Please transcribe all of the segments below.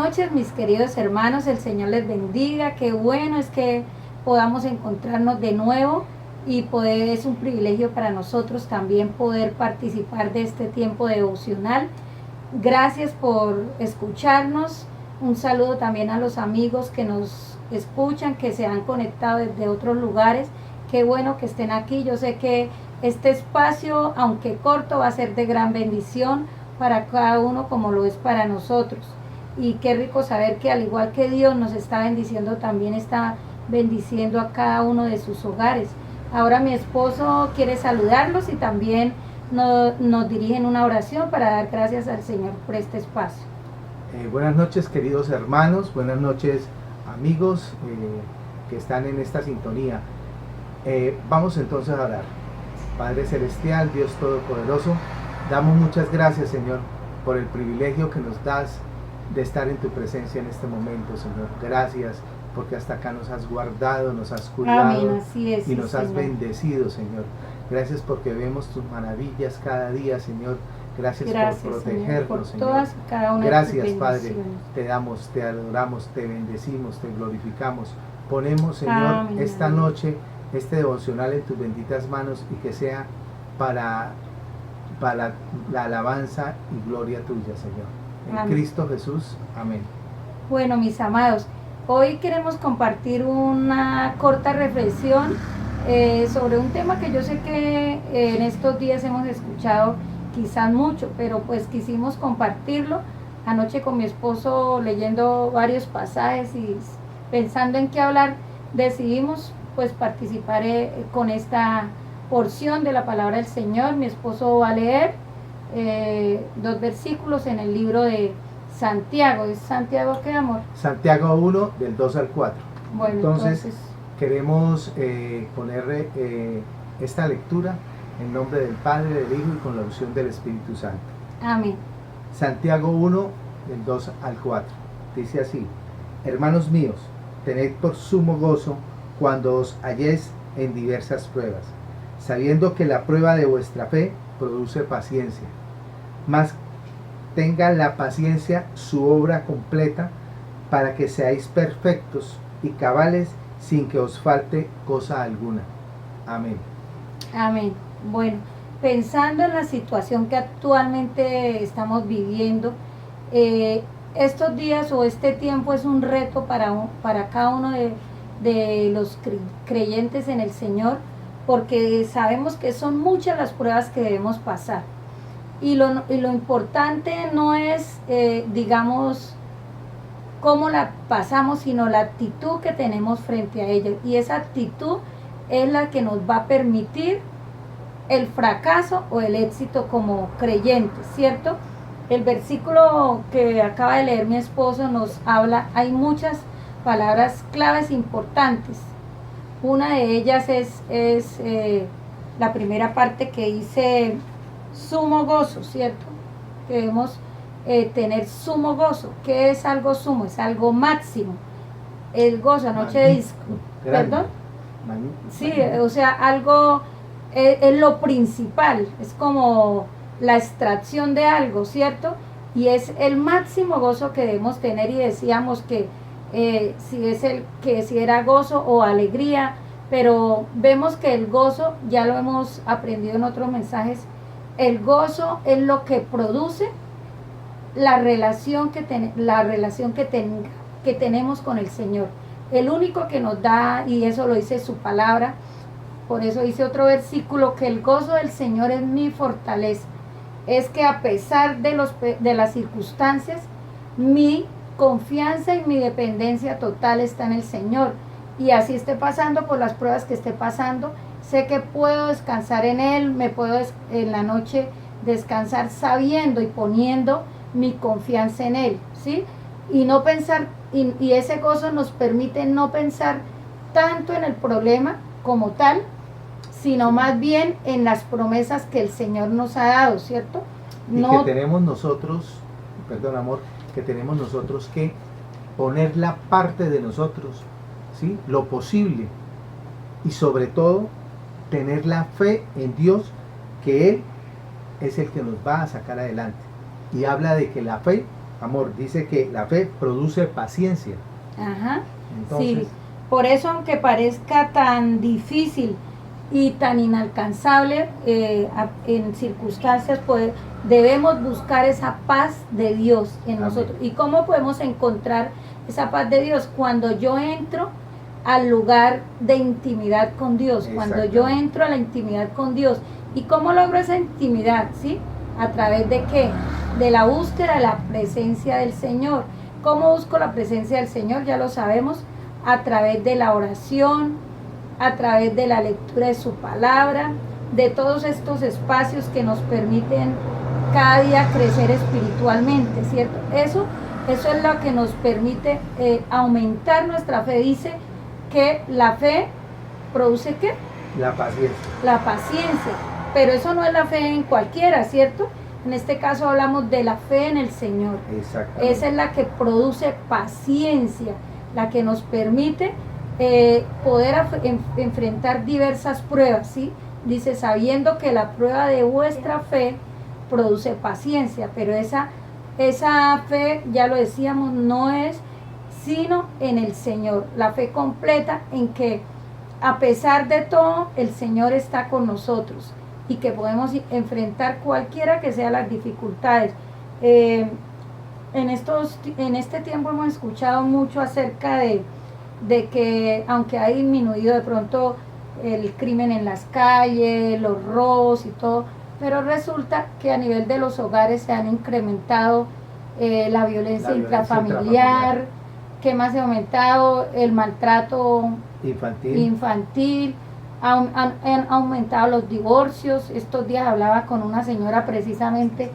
noches, mis queridos hermanos, el Señor les bendiga. Qué bueno es que podamos encontrarnos de nuevo y es un privilegio para nosotros también poder participar de este tiempo devocional. Gracias por escucharnos. Un saludo también a los amigos que nos escuchan, que se han conectado desde otros lugares. Qué bueno que estén aquí. Yo sé que este espacio, aunque corto, va a ser de gran bendición para cada uno como lo es para nosotros. Y qué rico saber que al igual que Dios nos está bendiciendo, también está bendiciendo a cada uno de sus hogares. Ahora mi esposo quiere saludarlos y también nos dirigen una oración para dar gracias al Señor por este espacio. Buenas noches, queridos hermanos, buenas noches amigos que están en esta sintonía. Vamos entonces a orar. Padre Celestial, Dios Todopoderoso, damos muchas gracias, Señor, por el privilegio que nos das de estar en tu presencia en este momento, Señor. Gracias porque hasta acá nos has guardado, nos has cuidado. Amén, así es, y nos has Señor. Bendecido, Señor. Gracias porque vemos tus maravillas cada día, Señor. Gracias por protegernos, Señor, por todas y cada una Gracias, de tus Padre. Te damos, te adoramos, te bendecimos, te glorificamos. Ponemos, Señor, Amén. esta noche, este devocional en tus benditas manos y que sea para la alabanza y gloria tuya, Señor. En Amén. Cristo Jesús. Amén. Bueno, mis amados, hoy queremos compartir una corta reflexión sobre un tema que yo sé que en estos días hemos escuchado quizás mucho, pero pues quisimos compartirlo. Anoche con mi esposo leyendo varios pasajes y pensando en qué hablar, decidimos pues participar con esta porción de la palabra del Señor. Mi esposo va a leer 2 versículos en el libro de Santiago. ¿Es Santiago qué, amor? Santiago 1, del 2 al 4. Bueno, entonces queremos poner esta lectura en nombre del Padre, del Hijo y con la unción del Espíritu Santo. Amén. Santiago 1, del 2 al 4. Dice así: hermanos míos, tened por sumo gozo cuando os halléis en diversas pruebas, sabiendo que la prueba de vuestra fe produce paciencia. Mas tenga la paciencia su obra completa, para que seáis perfectos y cabales sin que os falte cosa alguna. Amén. Amén. Bueno, pensando en la situación que actualmente estamos viviendo, estos días o este tiempo es un reto para cada uno de los creyentes en el Señor, porque sabemos que son muchas las pruebas que debemos pasar. Y lo importante no es, digamos, cómo la pasamos, sino la actitud que tenemos frente a ella. Y esa actitud es la que nos va a permitir el fracaso o el éxito como creyentes, ¿cierto? El versículo que acaba de leer mi esposo nos habla, hay muchas palabras claves importantes. Una de ellas es la primera parte que dice sumo gozo, ¿cierto? Debemos tener sumo gozo. ¿Qué es algo sumo? Es algo máximo. El gozo, anoche ¿perdón? Sí, o sea, algo es lo principal, es como la extracción de algo, ¿cierto? Y es el máximo gozo que debemos tener, y decíamos que si era gozo o alegría, pero vemos que el gozo, ya lo hemos aprendido en otros mensajes, el gozo es lo que produce la relación que tenemos con el Señor. El único que nos da, y eso lo dice su palabra, por eso dice otro versículo, que el gozo del Señor es mi fortaleza. Es que a pesar de las circunstancias, mi confianza y mi dependencia total está en el Señor. Y así esté pasando por las pruebas que esté pasando, sé que puedo descansar en Él, me puedo en la noche descansar sabiendo y poniendo mi confianza en Él, ¿sí? Y no pensar, y ese gozo nos permite no pensar tanto en el problema como tal, sino más bien en las promesas que el Señor nos ha dado, ¿cierto? Y que tenemos nosotros, perdón amor, que tenemos nosotros que poner la parte de nosotros, ¿sí? Lo posible, y sobre todo tener la fe en Dios, que Él es el que nos va a sacar adelante. Y habla de que la fe amor, dice que la fe produce paciencia. Ajá. Entonces, Sí, por eso aunque parezca tan difícil y tan inalcanzable en circunstancias, pues debemos buscar esa paz de Dios en Amén. nosotros. ¿Y cómo podemos encontrar esa paz de Dios? Cuando yo entro al lugar de intimidad con Dios, cuando yo entro a la intimidad con Dios. ¿Y cómo logro esa intimidad? ¿Sí? ¿A través de qué? De la búsqueda de la presencia del Señor. ¿Cómo busco la presencia del Señor? Ya lo sabemos, a través de la oración, a través de la lectura de su palabra, de todos estos espacios que nos permiten cada día crecer espiritualmente, ¿cierto? Eso es lo que nos permite aumentar nuestra fe. Dice que la fe produce ¿qué? la paciencia. La paciencia, pero eso no es la fe en cualquiera, ¿cierto? En este caso hablamos de la fe en el Señor. Exactamente. Esa es la que produce paciencia, la que nos permite poder enfrentar diversas pruebas, ¿sí? Dice, sabiendo que la prueba de vuestra fe produce paciencia, pero esa fe, ya lo decíamos, no es sino en el Señor. La fe completa en que a pesar de todo, el Señor está con nosotros y que podemos enfrentar cualquiera que sean las dificultades. En este tiempo hemos escuchado mucho acerca de que aunque ha disminuido de pronto el crimen en las calles, los robos y todo, pero resulta que a nivel de los hogares se han incrementado la violencia intrafamiliar, que más se ha aumentado el maltrato infantil, han aumentado los divorcios. Estos días hablaba con una señora precisamente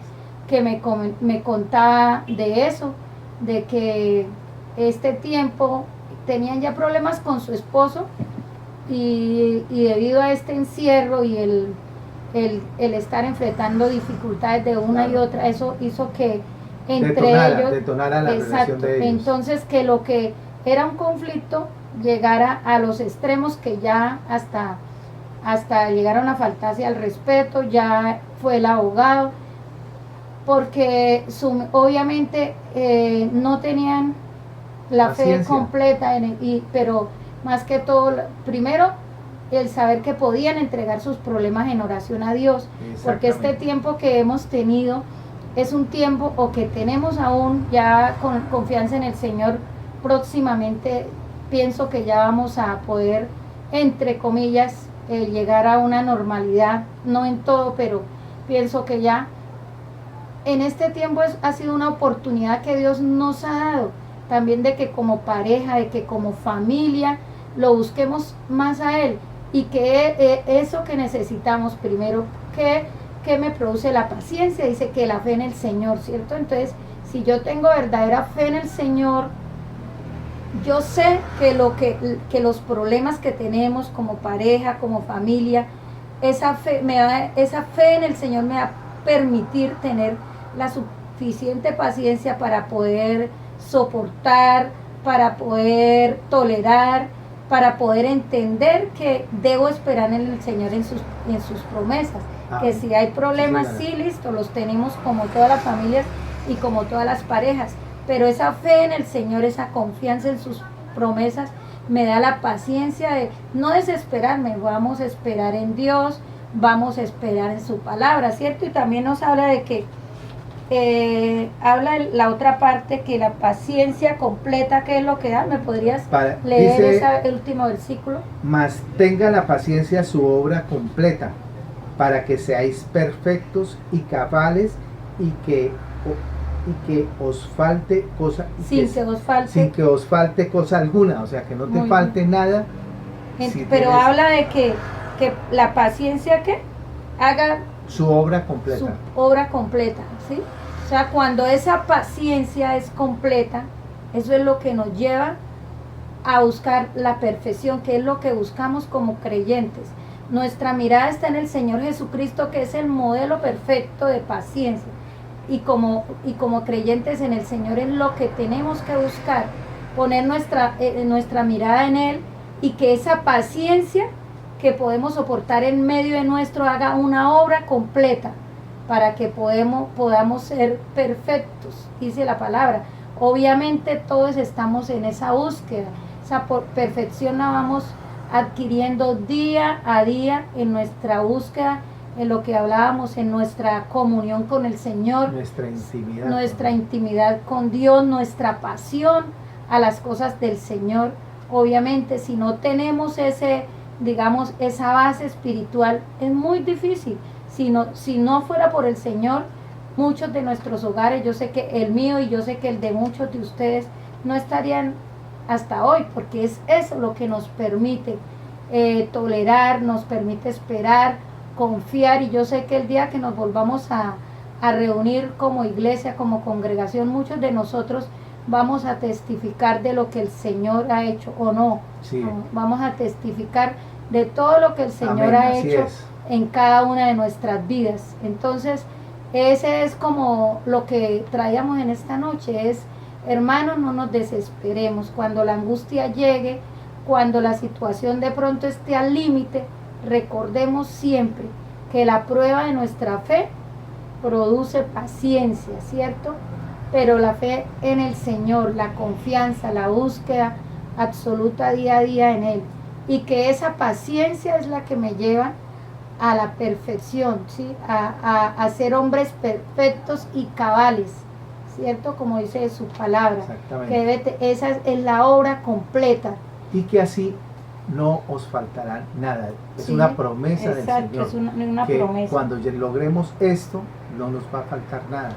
que me contaba de eso, de que este tiempo tenían ya problemas con su esposo y debido a este encierro y el estar enfrentando dificultades de una y otra, eso hizo que entre ellos detonara la relación de ellos. Entonces que lo que era un conflicto llegara a los extremos, que ya hasta llegaron a faltarse al respeto. Ya fue el abogado porque obviamente no tenían la fe completa pero más que todo, primero el saber que podían entregar sus problemas en oración a Dios, porque este tiempo que hemos tenido es un tiempo, o que tenemos aún, ya con confianza en el Señor, próximamente pienso que ya vamos a poder, entre comillas, llegar a una normalidad, no en todo, pero pienso que ya en este tiempo ha sido una oportunidad que Dios nos ha dado, también de que como pareja, de que como familia lo busquemos más a Él, y que eso que necesitamos primero, que me produce la paciencia, dice que la fe en el Señor, ¿cierto? Entonces, si yo tengo verdadera fe en el Señor, yo sé que los problemas que tenemos como pareja, como familia, esa fe en el Señor me va a permitir tener la suficiente paciencia para poder soportar, para poder tolerar, para poder entender que debo esperar en el Señor en sus promesas. Que si hay problemas, sí, listo, los tenemos como todas las familias y como todas las parejas, pero esa fe en el Señor, esa confianza en sus promesas, me da la paciencia de no desesperarme. Vamos a esperar en Dios, vamos a esperar en su palabra, ¿cierto? Y también nos habla de que habla la otra parte, que la paciencia completa, ¿qué es lo que da? ¿Me podrías leer el último versículo? Mas tenga la paciencia su obra completa, para que seáis perfectos y cabales, y que os falte cosa, sin que os falte cosa alguna, o sea, que no te falte nada. Pero habla de que la paciencia que haga su obra completa. Su obra completa, ¿sí? O sea, cuando esa paciencia es completa, eso es lo que nos lleva a buscar la perfección, que es lo que buscamos como creyentes. Nuestra mirada está en el Señor Jesucristo, que es el modelo perfecto de paciencia. Y como creyentes en el Señor es lo que tenemos que buscar, poner nuestra mirada en Él, y que esa paciencia que podemos soportar en medio de nuestro haga una obra completa, para que podamos ser perfectos, dice la palabra. Obviamente todos estamos en esa búsqueda, esa perfección la vamos adquiriendo día a día en nuestra búsqueda, en lo que hablábamos, en nuestra comunión con el Señor, nuestra intimidad con Dios, nuestra pasión a las cosas del Señor. Obviamente, si no tenemos digamos, esa base espiritual, es muy difícil. Si no fuera por el Señor, muchos de nuestros hogares, yo sé que el mío y yo sé que el de muchos de ustedes, no estarían hasta hoy, porque es eso lo que nos permite tolerar, nos permite esperar, confiar. Y yo sé que el día que nos volvamos a reunir como iglesia, como congregación, muchos de nosotros vamos a testificar de lo que el Señor ha hecho o no. Sí. Vamos a testificar de todo lo que el Señor Amén, ha hecho en cada una de nuestras vidas. Entonces, ese es como lo que traíamos en esta noche, es, hermanos, no nos desesperemos. Cuando la angustia llegue, cuando la situación de pronto esté al límite, recordemos siempre que la prueba de nuestra fe produce paciencia, ¿cierto? Pero la fe en el Señor, la confianza, la búsqueda absoluta día a día en Él, y que esa paciencia es la que me lleva a la perfección, ¿sí? A ser hombres perfectos y cabales, ¿cierto? Como dice su palabra. Exactamente. Que esa es la obra completa. Y que así no os faltará nada. Es Sí, una promesa exacto, del Señor. Es una que promesa. cuando logremos esto, no nos va a faltar nada.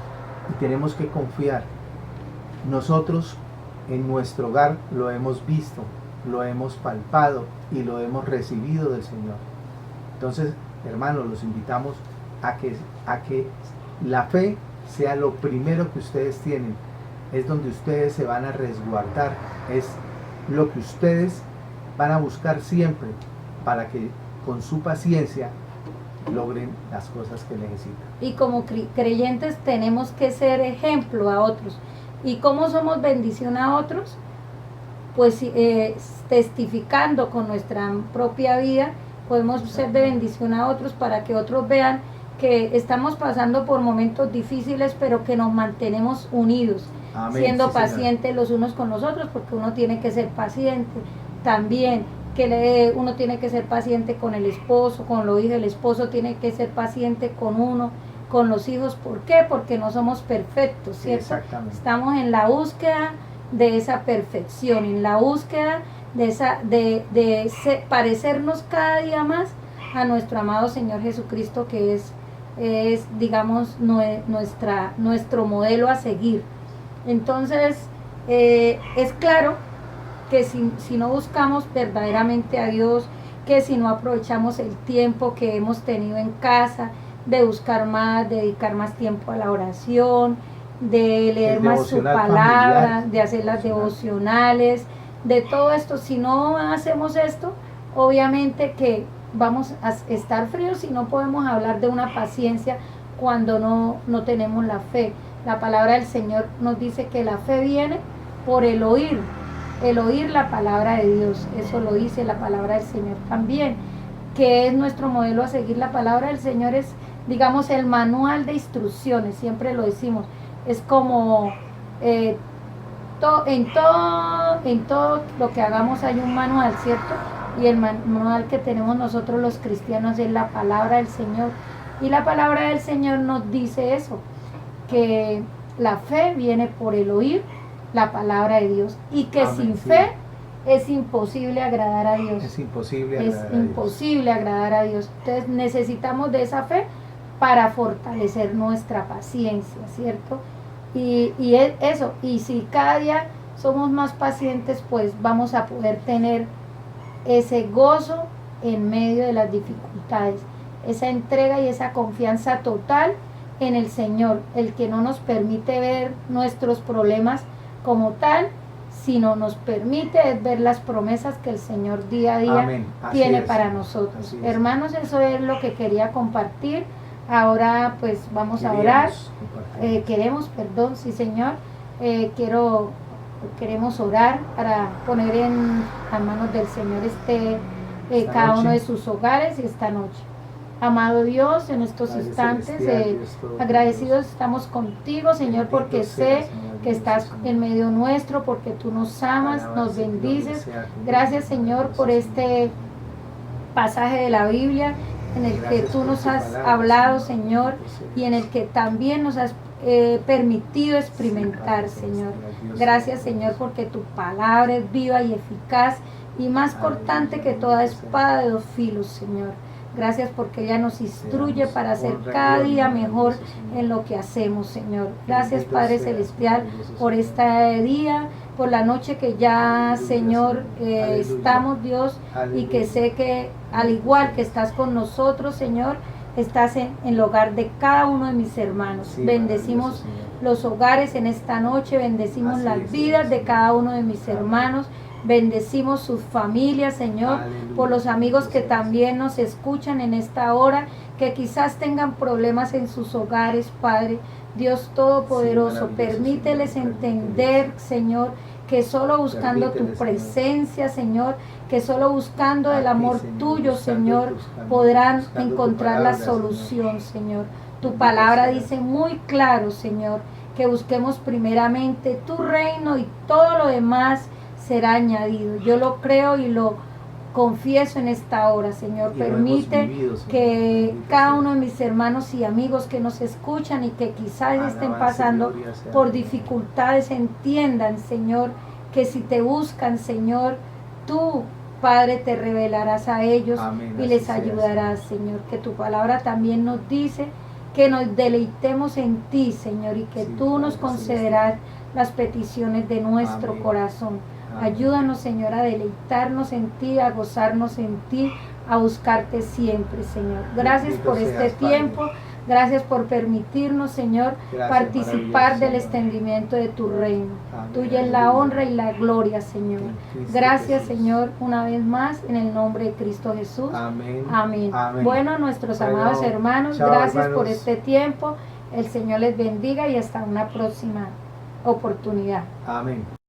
Y tenemos que confiar. Nosotros en nuestro hogar lo hemos visto, lo hemos palpado y lo hemos recibido del Señor. Entonces, hermanos, los invitamos a que la fe sea lo primero que ustedes tienen. Es donde ustedes se van a resguardar. Es lo que ustedes van a buscar siempre para que con su paciencia logren las cosas que necesitan. Y como creyentes tenemos que ser ejemplo a otros. ¿Y cómo somos bendición a otros? Pues testificando con nuestra propia vida, podemos ser de bendición a otros para que otros vean que estamos pasando por momentos difíciles, pero que nos mantenemos unidos. Amén, siendo pacientes los unos con los otros, porque uno tiene que ser paciente. También uno tiene que ser paciente con el esposo, con los hijos. El esposo tiene que ser paciente con uno, con los hijos. ¿Por qué? Porque no somos perfectos, ¿cierto? Estamos en la búsqueda de esa perfección, en la búsqueda de parecernos cada día más a nuestro amado Señor Jesucristo, que es digamos, nuestro modelo a seguir. Entonces, es claro que si no buscamos verdaderamente a Dios, que si no aprovechamos el tiempo que hemos tenido en casa, de buscar más, dedicar más tiempo a la oración, de leer más su palabra, familiar, de hacer las devocionales, de todo esto, si no hacemos esto, obviamente que vamos a estar fríos y no podemos hablar de una paciencia cuando no tenemos la fe. La palabra del Señor nos dice que la fe viene por el oír la palabra de Dios. Eso lo dice la palabra del Señor también, que es nuestro modelo a seguir. La palabra del Señor es, digamos, el manual de instrucciones, siempre lo decimos. Es como en todo lo que hagamos hay un manual, ¿cierto? Y el manual que tenemos nosotros los cristianos es la palabra del Señor. Y la palabra del Señor nos dice eso, que la fe viene por el oír la palabra de Dios. Y que amén, sin fe es imposible agradar a Dios. Es imposible agradar a Dios. Entonces necesitamos de esa fe para fortalecer nuestra paciencia, ¿cierto? Y eso, y si cada día somos más pacientes, pues vamos a poder tener ese gozo en medio de las dificultades, esa entrega y esa confianza total en el Señor, el que no nos permite ver nuestros problemas como tal, sino nos permite ver las promesas que el Señor día a día tiene para nosotros. Hermanos, eso es lo que quería compartir. Ahora pues vamos a orar. Sí, Señor, queremos orar para poner en las manos del Señor cada uno de sus hogares esta noche. Amado Dios, en estos Padre instantes celestial, Dios todopoderoso, agradecidos estamos contigo, Señor, bendito porque seas, sé Señor que Dios, estás Señor. en medio nuestro, porque tú nos amas, Alabanza nos y gloria bendices. sea a tu nombre, Gracias, Señor, por Señor. este pasaje de la Biblia en el que Gracias tú por nos tu has palabra, hablado, Señor, bendito seas. y en el que también nos has permitido experimentar, Sí, Padre Señor. celestial, Dios Gracias, todopoderoso. Señor, porque tu palabra es viva y eficaz y más cortante que toda espada de dos filos, Señor. Gracias porque ella nos instruye Seamos para ser honra y cada gloria, día mejor maravilloso Señor. en lo que hacemos, Señor. Gracias, Bendito Padre seas, Celestial, maravilloso por Señor. este día, por la noche que ya, Aleluya, Señor, Señor. Aleluya. estamos, Dios, y Aleluya. que sé que al igual que estás con nosotros, Señor, estás en el hogar de cada uno de mis hermanos. Sí, Bendecimos maravilloso Señor. los hogares en esta noche, bendecimos Así las es, vidas de Señor. cada uno de mis Amén. hermanos, bendecimos sus familias, Señor, Aleluya. por los amigos que Bendito seas. también nos escuchan en esta hora, que quizás tengan problemas en sus hogares, Padre. Dios Todopoderoso, Sí, maravilloso, permíteles Señor, entender, permíteles. Señor, que solo buscando tu Permíteles, Señor. presencia, Señor, que solo buscando A el ti, amor Señor, tuyo, buscando Señor, tus caminos, podrán buscando tu encontrar palabra, la solución, Señor. Tu Bendito palabra seas. dice muy claro, Señor, que busquemos primeramente tu reino y todo lo demás será añadido. Yo lo creo y lo confieso en esta hora, Señor. Y lo hemos Permite vivido, Señor. que Bendito cada seas. uno de mis hermanos y amigos que nos escuchan y que quizás estén Alabanza y pasando gloria sea por a ti. dificultades entiendan, Señor, que si te buscan, Señor, tú, Padre, te revelarás a ellos Amén, y así les sea, ayudarás, Señor. Que tu palabra también nos dice que nos deleitemos en ti, Señor, y que Sí, tú nos Padre concederás las peticiones de nuestro Amén. corazón. Amén. Ayúdanos, Señor, a deleitarnos en ti, a gozarnos en ti, a buscarte siempre, Señor. Gracias Bendito por este seas, Padre. tiempo. Gracias por permitirnos, Señor, Gracias, participar maravilloso del Señor. extendimiento de tu reino. Amén, Tuya es la aleluya. honra y la gloria, Señor. En Cristo Gracias, Jesús. Señor, una vez más, en el nombre de Cristo Jesús. Amén. Amén. Amén. Bueno, nuestros Bueno, amados hermanos, chao, gracias por hermanos. este tiempo. El Señor les bendiga y hasta una próxima oportunidad. Amén.